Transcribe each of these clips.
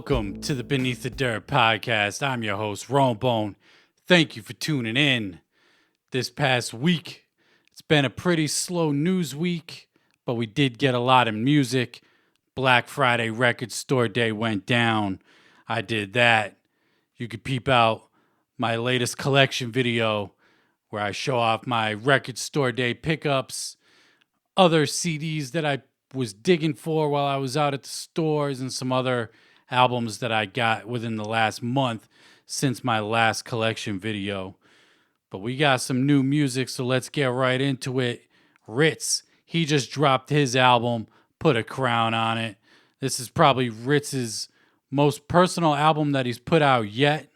Welcome to the Beneath the Dirt podcast. I'm your host, Rombone. Thank you for tuning in. This past week, it's been a pretty slow news week, but we did get a lot of music. Black Friday Record Store Day went down. I did that. You could peep out my latest collection video where I show off my Record Store Day pickups, other CDs that I was digging for while I was out at the stores, and some other albums that I got within the last month since my last collection video. But we got some new music, so let's get right into it. Ritz, he just dropped his album, Put a Crown on It. This is probably Ritz's most personal album that he's put out yet.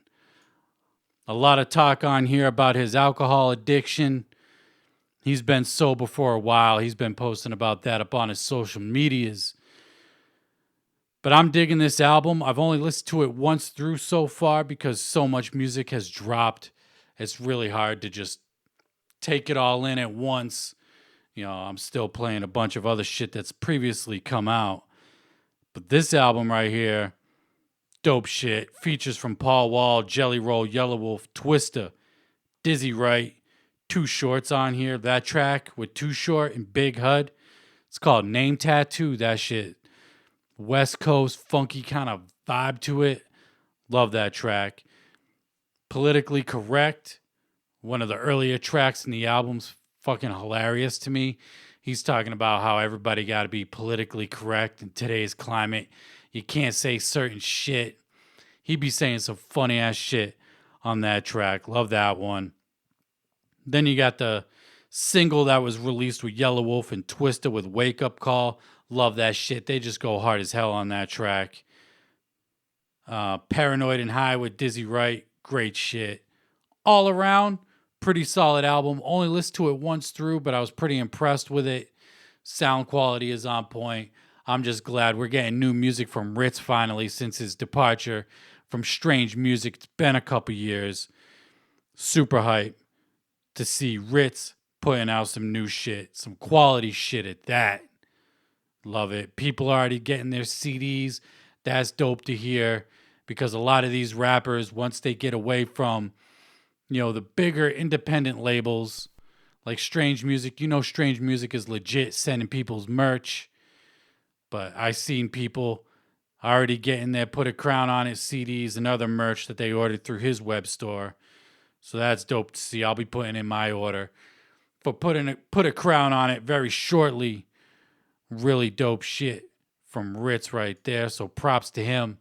A lot of talk on here about his alcohol addiction. He's been sober for a while. He's been posting about that up on his social medias. But I'm digging this album. I've only listened to it once through so far because so much music has dropped. It's really hard to just take it all in at once. You know, I'm still playing a bunch of other shit that's previously come out. But this album right here, dope shit. Features from Paul Wall, Jelly Roll, Yellow Wolf, Twista, Dizzy Wright. Too Short's on here. That track with Too Short and Big Hud. It's called Name Tattoo. That shit. West Coast funky kind of vibe to it. Love that track. Politically Correct. One of the earlier tracks in the album's fucking hilarious to me. He's talking about how everybody got to be politically correct in today's climate. You can't say certain shit. He be saying some funny ass shit on that track. Love that one. Then you got the single that was released with Yellow Wolf and Twista with Wake Up Call. Love that shit. They just go hard as hell on that track. Paranoid and High with Dizzy Wright. Great shit. All around, pretty solid album. Only listened to it once through, but I was pretty impressed with it. Sound quality is on point. I'm just glad we're getting new music from Ritz finally since his departure from Strange Music. It's been a couple years. Super hype to see Ritz putting out some new shit, some quality shit at that. Love it. People are already getting their CDs. That's dope to hear because a lot of these rappers, once they get away from, the bigger independent labels like Strange Music, Strange Music is legit sending people's merch. But I seen people already getting their Put a Crown on It CDs and other merch that they ordered through his web store. So that's dope to see. I'll be putting in my order for Put a Crown on It very shortly. Really dope shit from Ritz right there. So props to him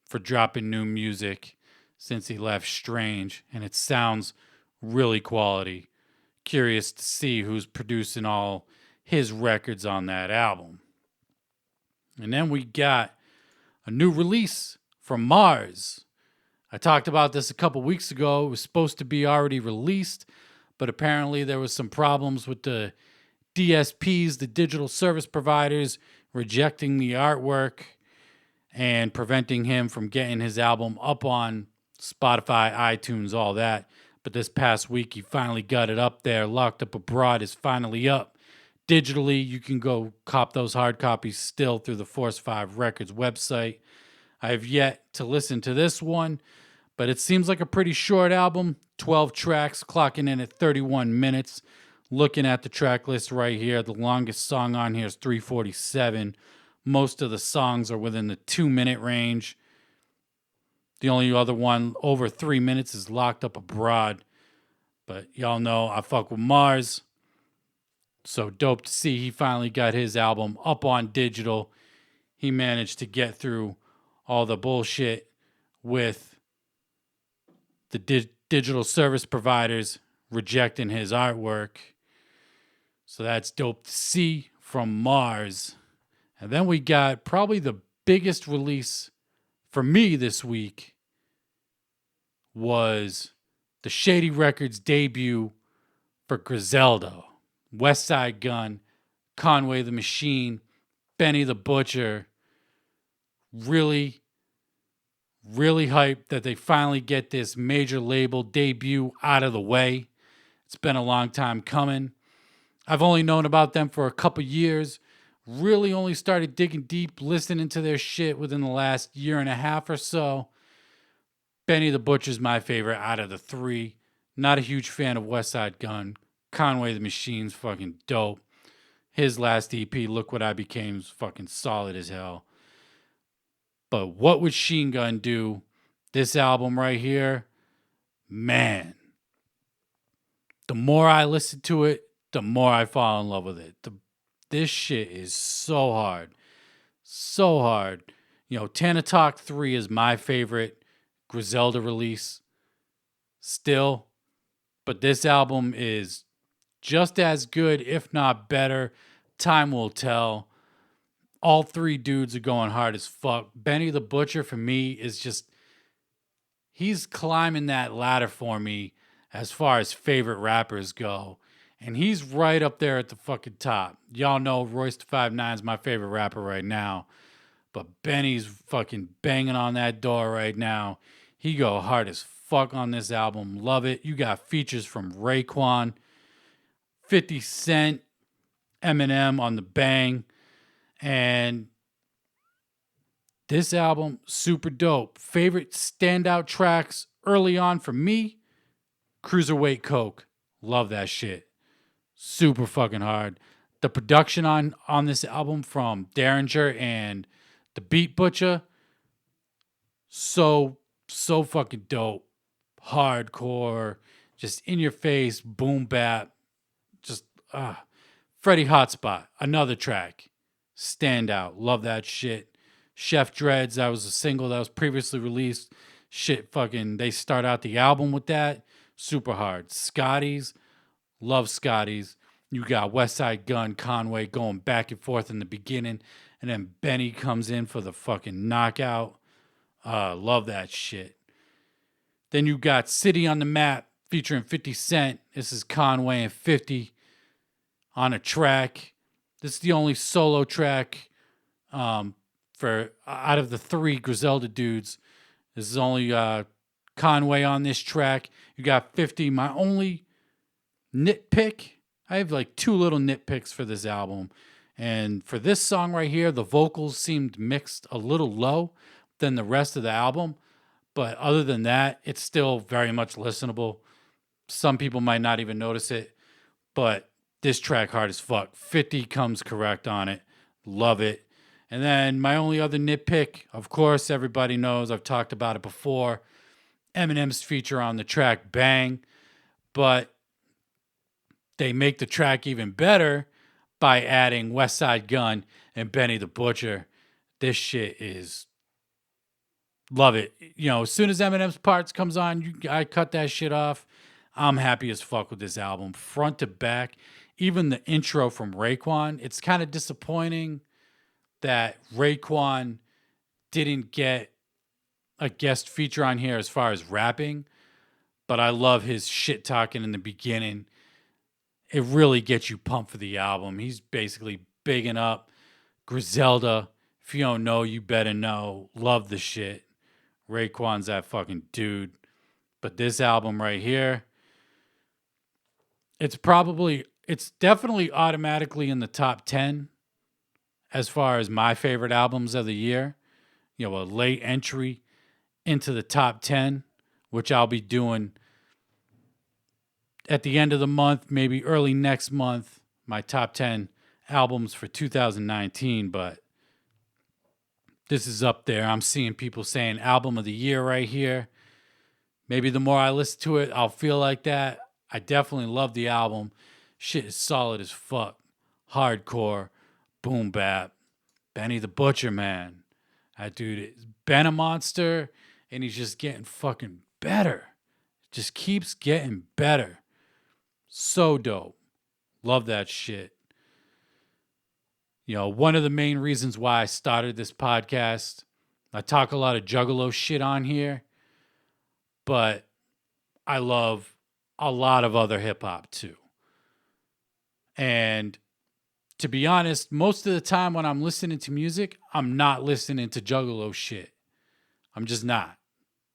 for dropping new music since he left Strange. And it sounds really quality. Curious to see who's producing all his records on that album. And then we got a new release from Mars. I talked about this a couple weeks ago. It was supposed to be already released, but apparently there was some problems with the DSPs, the digital service providers, rejecting the artwork and preventing him from getting his album up on Spotify, iTunes, all that. But this past week, he finally got it up there. Locked Up Abroad is finally up. Digitally, you can go cop those hard copies still through the Force 5 Records website. I have yet to listen to this one, but it seems like a pretty short album. 12 tracks, clocking in at 31 minutes. Looking at the track list right here, the longest song on here is 3:47. Most of the songs are within the 2-minute range. The only other one over 3 minutes is Locked Up Abroad. But y'all know I fuck with Mars. So dope to see he finally got his album up on digital. He managed to get through all the bullshit with the digital service providers rejecting his artwork. So that's dope to see from Mars. And then we got probably the biggest release for me this week was the Shady Records debut for Griselda. West Side Gun, Conway the Machine, Benny the Butcher. Really hyped that they finally get this major label debut out of the way. It's been a long time coming. I've only known about them for a couple years Really only started digging deep, listening to their shit within the last year and a half or so. Benny the Butcher's my favorite out of the three. Not a huge fan of West Side Gun. Conway the Machine's fucking dope. His last EP, Look What I Became, is fucking solid as hell. But what would Chinegun do? This album right here, man. The more I listen to it, the more I fall in love with it. This shit is so hard. So hard. You know, Tana Talk 3 is my favorite Griselda release still. But this album is just as good, if not better. Time will tell. All three dudes are going hard as fuck. Benny the Butcher, for me, is just... he's climbing that ladder for me as far as favorite rappers go. And he's right up there at the fucking top. Y'all know Royce the 5'9" is my favorite rapper right now. But Benny's fucking banging on that door right now. He go hard as fuck on this album. Love it. You got features from Raekwon, 50 Cent, Eminem on the bang. And this album, super dope. Favorite standout tracks early on for me, Cruiserweight Coke. Love that shit. Super fucking hard. The production on this album from Derringer and the Beat Butcher, so fucking dope. Hardcore, just in your face, boom bap. Just, Freddie Hotspot, another track. Standout. Love that shit. Chef Dreads, that was a single that was previously released. Shit, fucking, they start out the album with that. Super hard. Scotty's, love Scotty's. You got West Side Gun, Conway going back and forth in the beginning, and then Benny comes in for the fucking knockout. Love that shit. Then you got City on the Map featuring 50 Cent. This is Conway and 50 on a track. This is the only solo track for out of the three Griselda dudes. This is only Conway on this track. You got 50. My only nitpick, I have like two little nitpicks for this album. And for this song right here, the vocals seemed mixed a little low than the rest of the album. But other than that, it's still very much listenable. Some people might not even notice it. But this track hard as fuck. 50 comes correct on it. Love it. And then my only other nitpick, of course, everybody knows, I've talked about it before, Eminem's feature on the track Bang. But they make the track even better by adding West Side Gun and Benny the Butcher. This shit is... love it. You know, as soon as Eminem's parts comes on, I cut that shit off. I'm happy as fuck with this album. Front to back. Even the intro from Raekwon. It's kind of disappointing that Raekwon didn't get a guest feature on here as far as rapping. But I love his shit talking in the beginning. It really gets you pumped for the album. He's basically bigging up Griselda. If you don't know, you better know. Love the shit. Raekwon's that fucking dude. But this album right here, it's definitely automatically in the top 10 as far as my favorite albums of the year. You know, a late entry into the top 10, which I'll be doing at the end of the month, maybe early next month, my top 10 albums for 2019. But this is up there. I'm seeing people saying album of the year right here. Maybe the more I listen to it, I'll feel like that. I definitely love the album. Shit is solid as fuck. Hardcore. Boom bap. Benny the Butcher, man. That dude has been a monster, and he's just getting fucking better. Just keeps getting better. So dope. Love that shit. You know, one of the main reasons why I started this podcast, I talk a lot of Juggalo shit on here, but I love a lot of other hip hop too. And to be honest, most of the time when I'm listening to music, I'm not listening to Juggalo shit. I'm just not.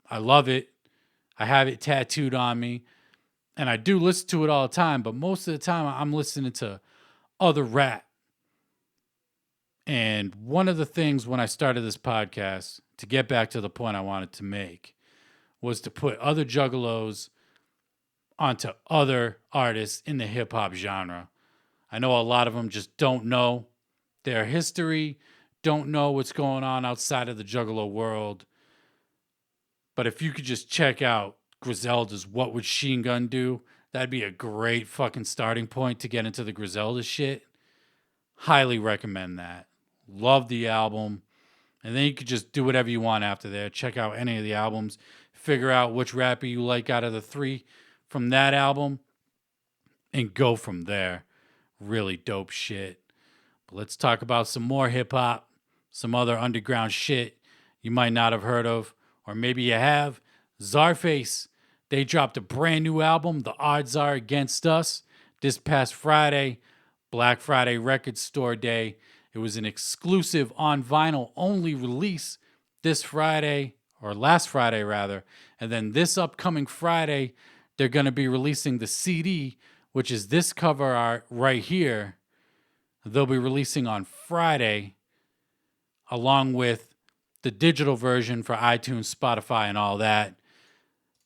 I love it. I have it tattooed on me. And I do listen to it all the time, but most of the time I'm listening to other rap. And one of the things when I started this podcast, to get back to the point I wanted to make, was to put other juggalos onto other artists in the hip hop genre. I know a lot of them just don't know their history, don't know what's going on outside of the juggalo world. But if you could just check out Griselda's What Would Chinegun Do, that'd be a great fucking starting point to get into the Griselda shit. Highly recommend that. Love the album. And then you could just do whatever you want after there. Check out any of the albums. Figure out which rapper you like out of the three from that album. And go from there. Really dope shit. But let's talk about some more hip hop. Some other underground shit you might not have heard of. Or maybe you have. Czarface. They dropped a brand new album. The Odds Are Against Us. This past Friday. Black Friday Record Store Day. It was an exclusive on vinyl only release this Friday, or last Friday rather. And then this upcoming Friday, they're going to be releasing the CD, which is this cover art right here. They'll be releasing on Friday, along with the digital version for iTunes, Spotify, and all that.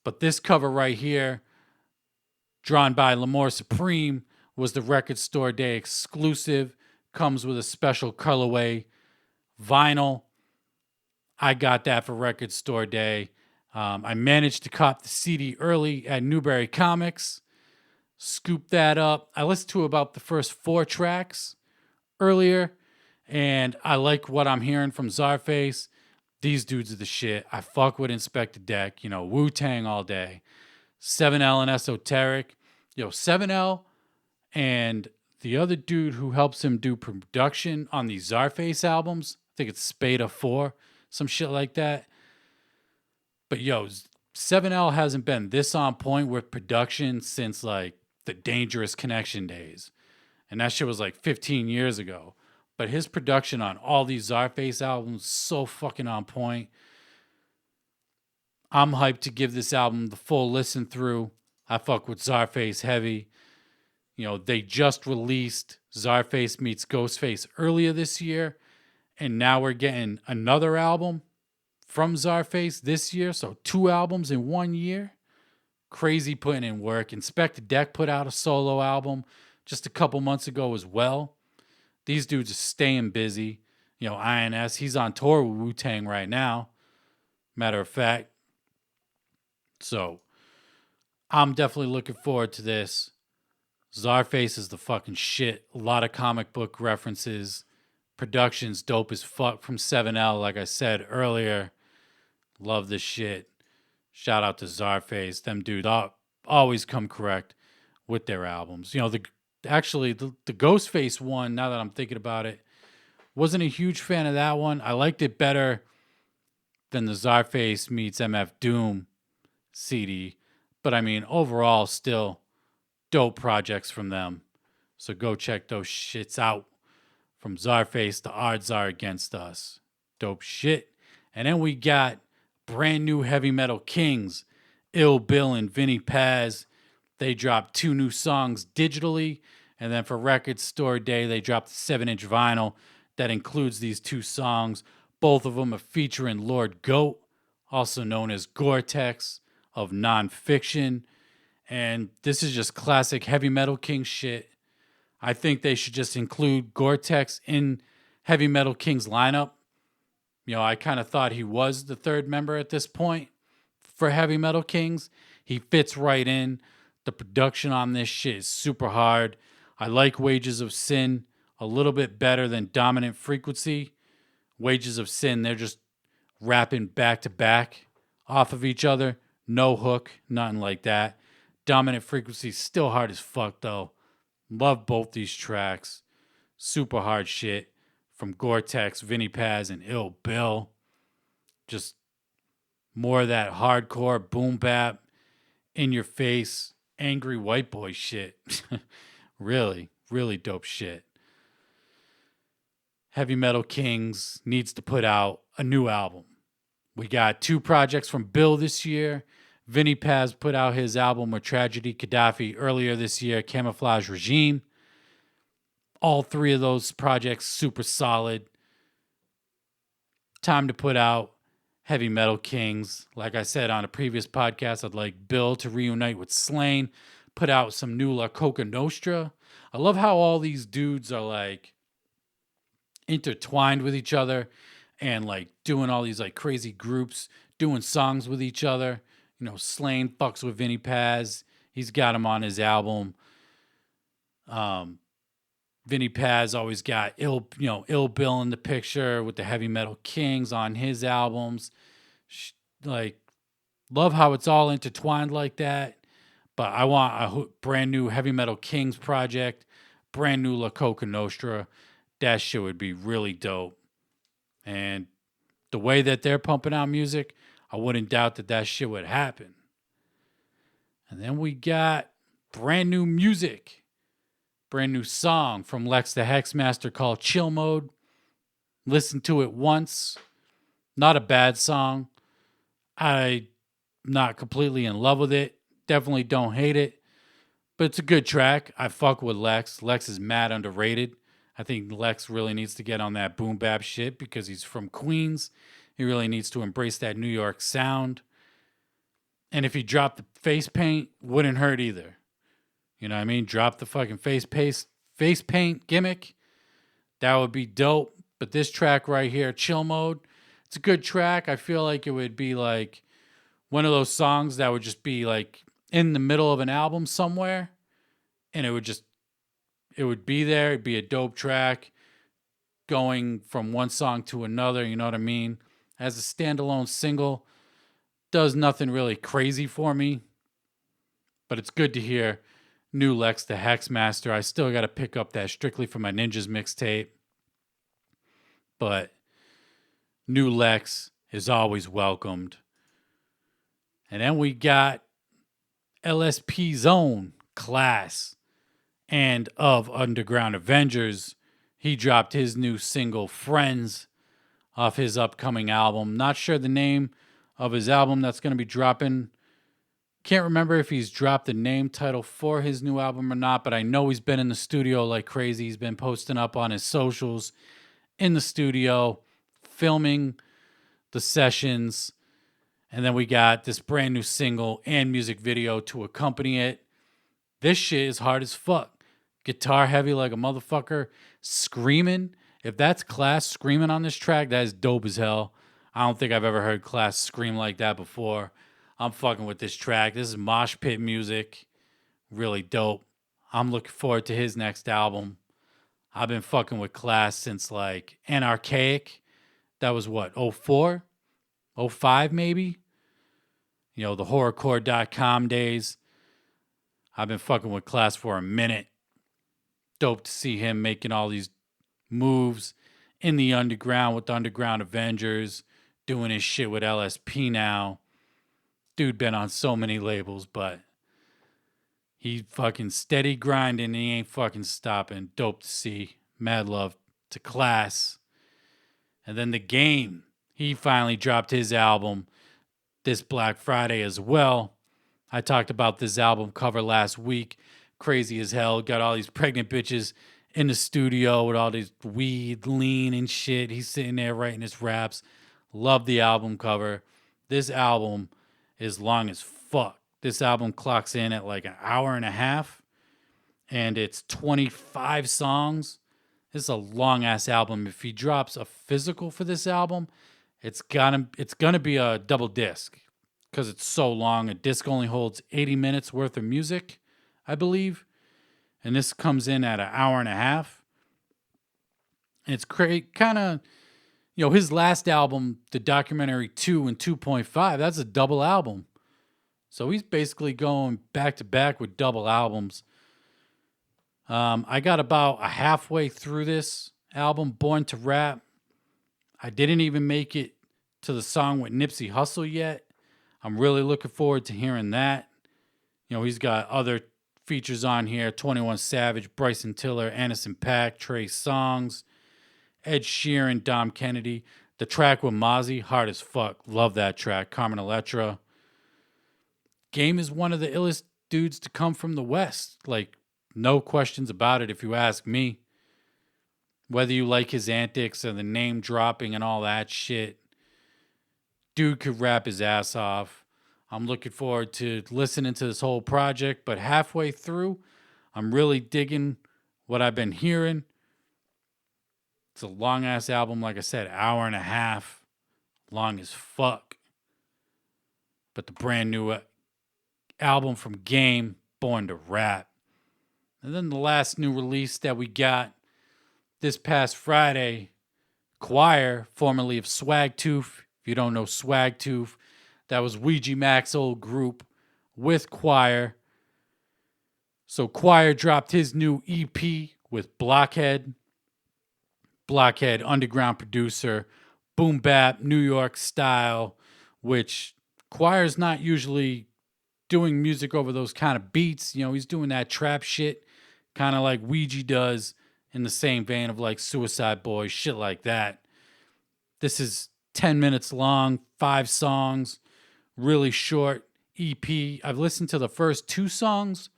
But this cover right here, drawn by L'Amour Supreme, was the Record Store Day exclusive. Comes with a special colorway vinyl. I got that for Record Store Day. I managed to cop the CD early at Newberry Comics. Scooped that up. I listened to about the first 4 tracks earlier, and I like what I'm hearing from Czarface. These dudes are the shit. I fuck with Inspector Deck. Wu-Tang all day. 7L and Esoteric. 7L and the other dude who helps him do production on these Czarface albums, I think it's Spada 4, some shit like that. But 7L hasn't been this on point with production since like the Dangerous Connection days. And that shit was like 15 years ago. But his production on all these Czarface albums, so fucking on point. I'm hyped to give this album the full listen through. I fuck with Czarface heavy. They just released Czarface meets Ghostface earlier this year. And now we're getting another album from Czarface this year. So 2 albums in 1 year. Crazy putting in work. Inspector Deck put out a solo album just a couple months ago as well. These dudes are staying busy. INS, he's on tour with Wu-Tang right now. Matter of fact. So I'm definitely looking forward to this. Czarface is the fucking shit. A lot of comic book references. Production's dope as fuck from 7L, like I said earlier. Love this shit. Shout out to Czarface. Them dudes always come correct with their albums. The Ghostface one, now that I'm thinking about it, wasn't a huge fan of that one. I liked it better than the Czarface meets MF Doom CD. But I mean, overall, still dope projects from them. So go check those shits out. From Czarface, the Odds Are Against Us. Dope shit. And then we got brand new heavy metal kings, Ill Bill and Vinny Paz. They dropped 2 new songs digitally. And then for Record Store Day, they dropped a 7-inch vinyl that includes these 2 songs. Both of them are featuring Lord Goat, also known as Gore-Tex of Nonfiction. And this is just classic heavy metal king shit. I think they should just include Gore-Tex in Heavy Metal King's lineup. I kind of thought he was the 3rd member at this point for Heavy Metal Kings. He fits right in. The production on this shit is super hard. I like Wages of Sin a little bit better than Dominant Frequency. Wages of Sin, they're just rapping back to back off of each other. No hook, nothing like that. Dominant Frequency still hard as fuck though. Love both these tracks. Super hard shit from Gore-Tex, Vinny Paz, and Ill Bill. Just more of that hardcore boom bap, in your face, angry white boy shit. Really, really dope shit. Heavy Metal Kings needs to put out a new album. We got 2 projects from Bill this year. Vinny Paz put out his album with Tragedy Gaddafi earlier this year, Camouflage Regime. All 3 of those projects super solid. time to put out Heavy Metal Kings. Like I said on a previous podcast, I'd like Bill to reunite with Slain, put out some new La Coca Nostra. I love how all these dudes are like intertwined with each other and like doing all these like crazy groups, doing songs with each other. You know, Slain fucks with Vinny Paz. He's got him on his album. Vinny Paz always got Ill Bill in the picture with the Heavy Metal Kings on his albums. Like, love how it's all intertwined like that. But I want a brand new Heavy Metal Kings project, brand new La Coca Nostra. That shit would be really dope. And the way that they're pumping out music, I wouldn't doubt that shit would happen. And then we got brand new music, brand new song from Lex The Hex Master called Chill Mode. Listen to it once. Not a bad song. I'm not completely in love with it. Definitely don't hate it. But it's a good track. I fuck with Lex. Lex is mad underrated. I think Lex really needs to get on that boom bap shit because he's from Queens. He really needs to embrace that New York sound. And if he dropped the face paint, wouldn't hurt either. You know what I mean? Drop the fucking face paint gimmick. That would be dope. But this track right here, Chill Mode, it's a good track. I feel like it would be like one of those songs that would just be like in the middle of an album somewhere. And it would be there. It'd be a dope track going from one song to another. You know what I mean? As a standalone single, does nothing really crazy for me. But it's good to hear new Lex the Hex Master. I still got to pick up that Strictly for My Ninjas mixtape. But new Lex is always welcomed. And then we got LSP Zone, Class, and of Underground Avengers. He dropped his new single, Friends, off his upcoming album. Not sure the name of his album that's going to be dropping. Can't remember if he's dropped the name title for his new album or not, but I know he's been in the studio like crazy. He's been posting up on his socials in the studio, filming the sessions. And then we got this brand new single and music video to accompany it. This shit is hard as fuck. Guitar heavy like a motherfucker. Screaming. If that's Class screaming on this track, that is dope as hell. I don't think I've ever heard Class scream like that before. I'm fucking with this track. This is mosh pit music. Really dope. I'm looking forward to his next album. I've been fucking with Class since like Anarchaic. That was what, 04? 05 maybe? You know, the horrorcore.com days. I've been fucking with Class for a minute. Dope to see him making all these moves in the underground with the Underground Avengers, doing his shit with LSP now. Dude been on so many labels, but he fucking steady grinding and he ain't fucking stopping. Dope to see. Mad love to Class. And then The Game. He finally dropped his album this Black Friday as well. I talked about this album cover last week. Crazy as hell. Got all these pregnant bitches in the studio with all this weed, lean and shit. He's sitting there writing his raps. Love the album cover. This album is long as fuck. This album clocks in at like an hour and a half. And it's 25 songs. This is a long ass album. If he drops a physical for this album, it's gonna be a double disc. Because it's so long. A disc only holds 80 minutes worth of music, I believe. And this comes in at an hour and a half. And it's kind of, you know, his last album, the documentary 2 and 2.5, that's a double album. So he's basically going back to back with double albums. I got about a halfway through this album, Born to Rap. I didn't even make it to the song with Nipsey Hussle yet. I'm really looking forward to hearing that. You know, he's got other features on here. 21 Savage, Bryson Tiller, Anderson .Paak, Trey Songz, Ed Sheeran, Dom Kennedy. The track with Mozzie, hard as fuck. Love that track. Carmen Electra. Game is one of the illest dudes to come from the West. Like, no questions about it if you ask me. Whether you like his antics or the name dropping and all that shit, dude could rap his ass off. I'm looking forward to listening to this whole project, but halfway through, I'm really digging what I've been hearing. It's a long ass album, like I said, hour and a half, long as fuck. But the brand new album from Game, Born to Rap. And then the last new release that we got this past Friday, Choir, formerly of Swagtooth. If you don't know Swagtooth, that was Ouija Mac's old group with Choir. So Choir dropped his new EP with Blockhead. Blockhead, underground producer, boom bap, New York style, which Choir's not usually doing music over those kind of beats. You know, he's doing that trap shit, kind of like Ouija does, in the same vein of like Suicide Boys, shit like that. This is 10 minutes long, 5 songs, really short EP. I've listened to the first 2 songs,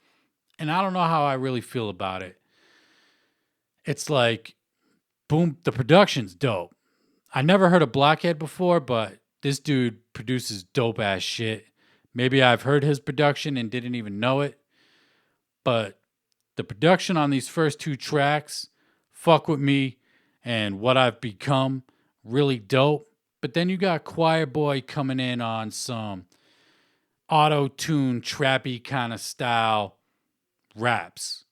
and I don't know how I really feel about it. It's like, boom, the production's dope. I never heard of Blockhead before, but this dude produces dope ass shit. Maybe I've heard his production and didn't even know it, but the production on these first 2 tracks, Fuck With Me and What I've Become, really dope. But then you got Choir Boy coming in on some auto-tune, trappy kind of style raps.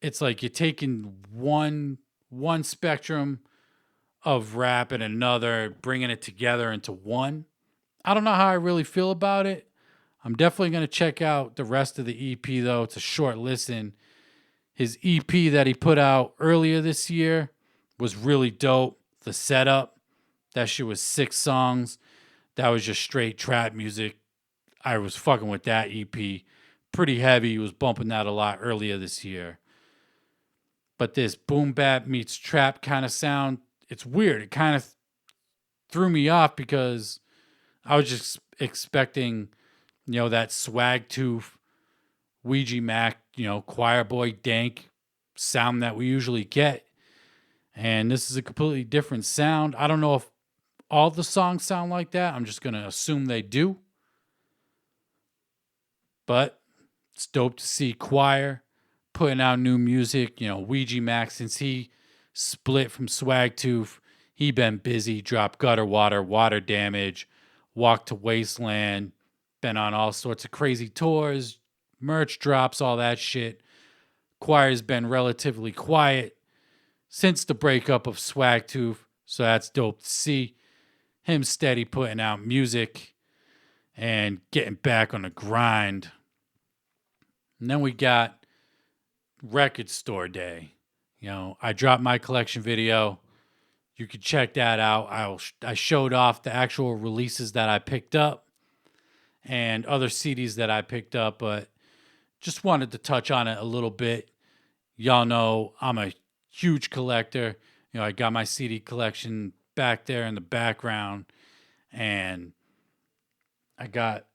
It's like you're taking one spectrum of rap and another, bringing it together into one. I don't know how I really feel about it. I'm definitely going to check out the rest of the EP, though. It's a short listen. His EP that he put out earlier this year was really dope. The setup, that shit was 6 songs. That was just straight trap music. I was fucking with that EP. Pretty heavy. He was bumping that a lot earlier this year. But this boom bap meets trap kind of sound, it's weird. It kind of threw me off because I was just expecting, you know, that Swagtooth, Ouija Mac, you know, Choir Boy dank sound that we usually get. And this is a completely different sound. I don't know if all the songs sound like that. I'm just going to assume they do. But it's dope to see Choir putting out new music. You know, Ouija Mac, since he split from Swagtooth, he been busy. Dropped Gutter Water, Water Damage, Walk to Wasteland, been on all sorts of crazy tours, merch drops, all that shit. Choir's been relatively quiet since the breakup of Swagtooth, so that's dope to see him steady putting out music and getting back on the grind. And then we got Record Store Day. You know, I dropped my collection video. You can check that out. I showed off the actual releases that I picked up and other CDs that I picked up, but just wanted to touch on it a little bit. Y'all know I'm a huge collector. You know, I got my CD collection back there in the background, and I got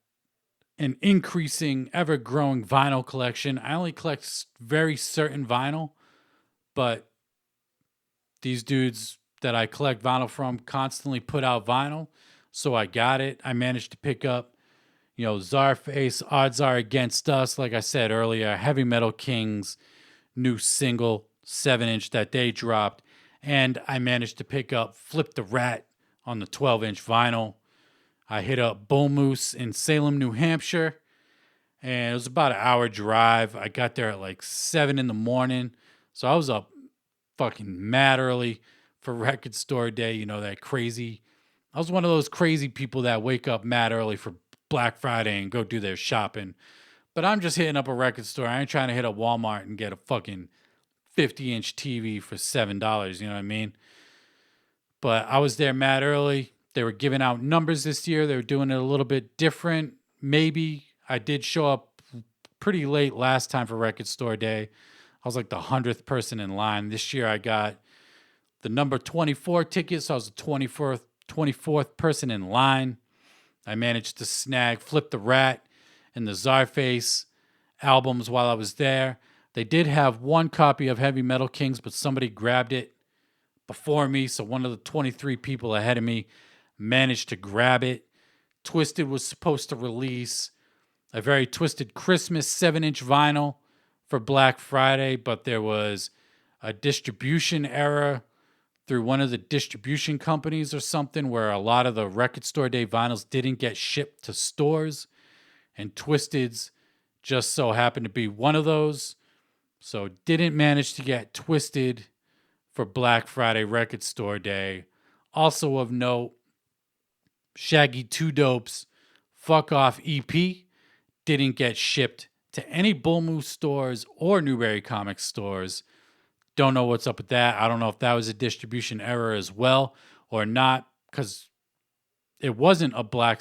an increasing, ever-growing vinyl collection. I only collect very certain vinyl, but these dudes that I collect vinyl from constantly put out vinyl, so I got it. I managed to pick up, you know, Czarface, Odds Are Against Us, like I said earlier, Heavy Metal King's new single, 7-inch that they dropped, and I managed to pick up Flip the Rat on the 12-inch vinyl. I hit up Bull Moose in Salem, New Hampshire, and it was about an hour drive. I got there at like 7 in the morning, so I was up fucking mad early for Record Store Day. You know, that crazy, I was one of those crazy people that wake up mad early for Black Friday and go do their shopping. But I'm just hitting up a record store. I ain't trying to hit up Walmart and get a fucking 50-inch TV for $7. You know what I mean? But I was there mad early. They were giving out numbers this year. They were doing it a little bit different. Maybe I did show up pretty late last time for Record Store Day. I was like the 100th person in line. This year I got the number 24 ticket, so I was the 24th person in line. I managed to snag Flip the Rat and the Czarface albums while I was there. They did have one copy of Heavy Metal Kings, but somebody grabbed it before me. So one of the 23 people ahead of me managed to grab it. Twisted was supposed to release a very Twisted Christmas 7-inch vinyl for Black Friday, but there was a distribution error through one of the distribution companies or something where a lot of the Record Store Day vinyls didn't get shipped to stores, and Twisted's just so happened to be one of those. So didn't manage to get Twisted for Black Friday Record Store Day. Also of note, Shaggy 2 Dope's Fuck Off EP didn't get shipped to any Bull Moose stores or Newberry Comics stores. Don't know what's up with that. I don't know if that was a distribution error as well or not, because it wasn't a Black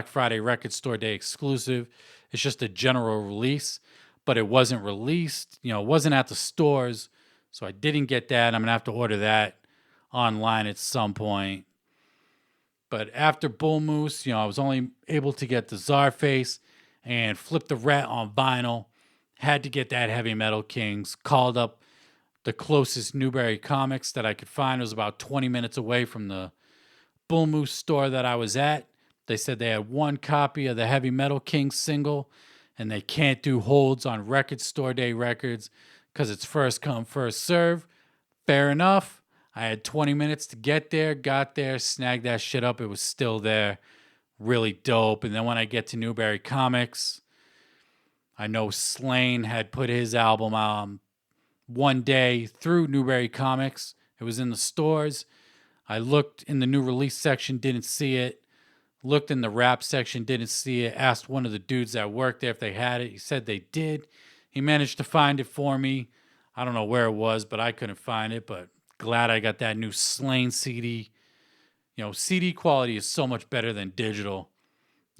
Friday Record Store Day exclusive. It's just a general release, but it wasn't released. It wasn't at the stores, so I didn't get that. I'm going to have to order that online at some point. But after Bull Moose, I was only able to get the Czarface and Flip the Rat on vinyl. Had to get that Heavy Metal Kings. Called up the closest Newberry Comics that I could find. It was about 20 minutes away from the Bull Moose store that I was at. They said they had one copy of the Heavy Metal Kings single, and they can't do holds on Record Store Day records because it's first come, first serve. Fair enough. I had 20 minutes to get there, got there, snagged that shit up. It was still there. Really dope. And then when I get to Newberry Comics, I know Slain had put his album on one day through Newberry Comics. It was in the stores. I looked in the new release section, didn't see it. Looked in the rap section, didn't see it. Asked one of the dudes that worked there if they had it. He said they did. He managed to find it for me. I don't know where it was, but I couldn't find it. But glad I got that new Slain CD. CD quality is so much better than digital.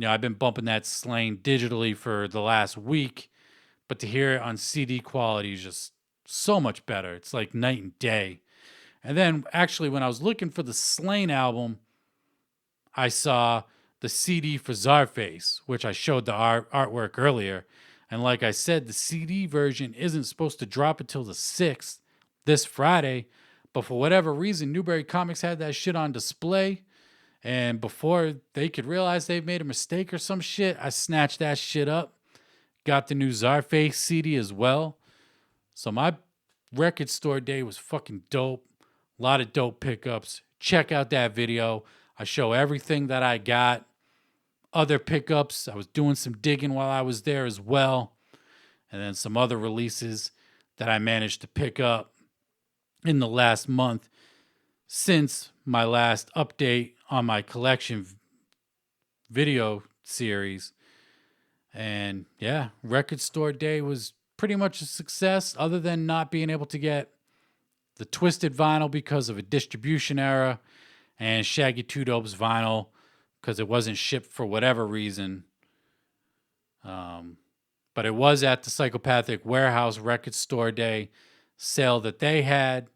I've been bumping that Slain digitally for the last week, but to hear it on CD quality is just so much better. It's like night and day. And then actually when I was looking for the Slain album, I saw the CD for Czarface, which I showed the artwork earlier. And like I said, the CD version isn't supposed to drop until the 6th, this Friday. But for whatever reason, Newberry Comics had that shit on display. And before they could realize they've made a mistake or some shit, I snatched that shit up. Got the new Czarface CD as well. So my Record Store Day was fucking dope. A lot of dope pickups. Check out that video. I show everything that I got. Other pickups. I was doing some digging while I was there as well. And then some other releases that I managed to pick up in the last month since my last update on my collection video series. And yeah, Record Store Day was pretty much a success, other than not being able to get the Twisted vinyl because of a distribution error, and Shaggy 2 Dope's vinyl because it wasn't shipped for whatever reason. But it was at the Psychopathic Warehouse Record Store Day sale that they had.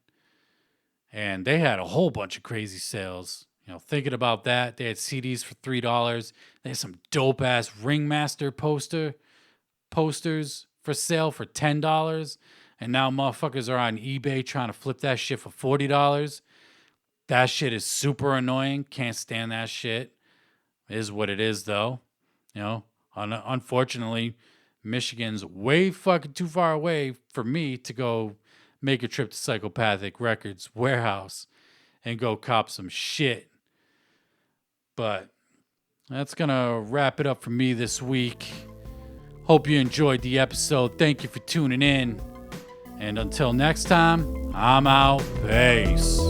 And they had a whole bunch of crazy sales. Thinking about that, they had CDs for $3. They had some dope-ass Ringmaster posters for sale for $10. And now motherfuckers are on eBay trying to flip that shit for $40. That shit is super annoying. Can't stand that shit. It is what it is, though. Unfortunately, Michigan's way fucking too far away for me to go make a trip to Psychopathic Records warehouse and go cop some shit. But that's going to wrap it up for me this week. Hope you enjoyed the episode. Thank you for tuning in. And until next time, I'm out. Peace.